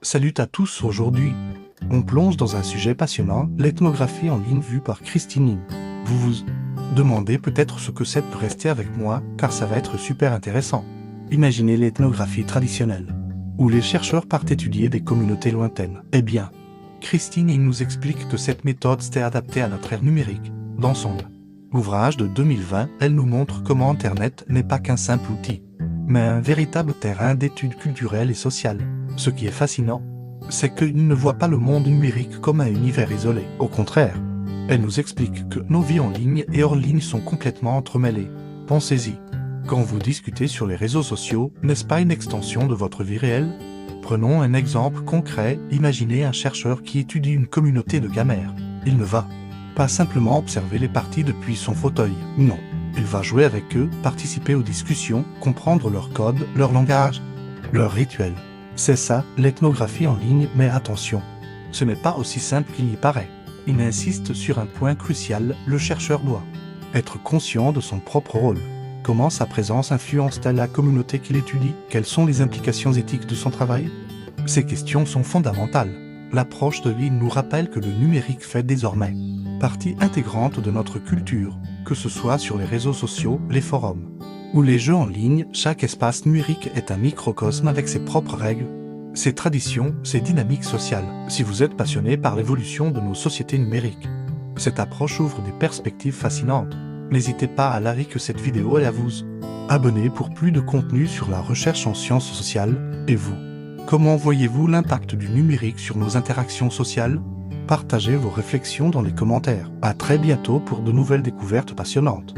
Salut à tous, aujourd'hui, on plonge dans un sujet passionnant, l'ethnographie en ligne vue par Christine Ning. Vous vous demandez peut-être ce que c'est, de rester avec moi, car ça va être super intéressant. Imaginez l'ethnographie traditionnelle, où les chercheurs partent étudier des communautés lointaines. Eh bien, Christine Ning nous explique que cette méthode s'est adaptée à notre ère numérique. Dans son ouvrage de 2020, elle nous montre comment Internet n'est pas qu'un simple outil, mais un véritable terrain d'études culturelles et sociales. Ce qui est fascinant, c'est qu'il ne voit pas le monde numérique comme un univers isolé. Au contraire, elle nous explique que nos vies en ligne et hors ligne sont complètement entremêlées. Pensez-y. Quand vous discutez sur les réseaux sociaux, n'est-ce pas une extension de votre vie réelle? Prenons un exemple concret, imaginez un chercheur qui étudie une communauté de gamers. Il ne va pas simplement observer les parties depuis son fauteuil, non. Il va jouer avec eux, participer aux discussions, comprendre leur code, leur langage, leurs rituels. C'est ça, l'ethnographie en ligne, mais attention, ce n'est pas aussi simple qu'il y paraît. Il insiste sur un point crucial, le chercheur doit être conscient de son propre rôle. Comment sa présence influence-t-elle la communauté qu'il étudie? Quelles sont les implications éthiques de son travail? Ces questions sont fondamentales. L'approche de Ling nous rappelle que le numérique fait désormais partie intégrante de notre culture, que ce soit sur les réseaux sociaux, les forums ou les jeux en ligne. Chaque espace numérique est un microcosme avec ses propres règles, ses traditions, ses dynamiques sociales. Si vous êtes passionné par l'évolution de nos sociétés numériques, cette approche ouvre des perspectives fascinantes. N'hésitez pas à liker cette vidéo et à vous abonner pour plus de contenu sur la recherche en sciences sociales. Et vous, comment voyez-vous l'impact du numérique sur nos interactions sociales? Partagez vos réflexions dans les commentaires. À très bientôt pour de nouvelles découvertes passionnantes.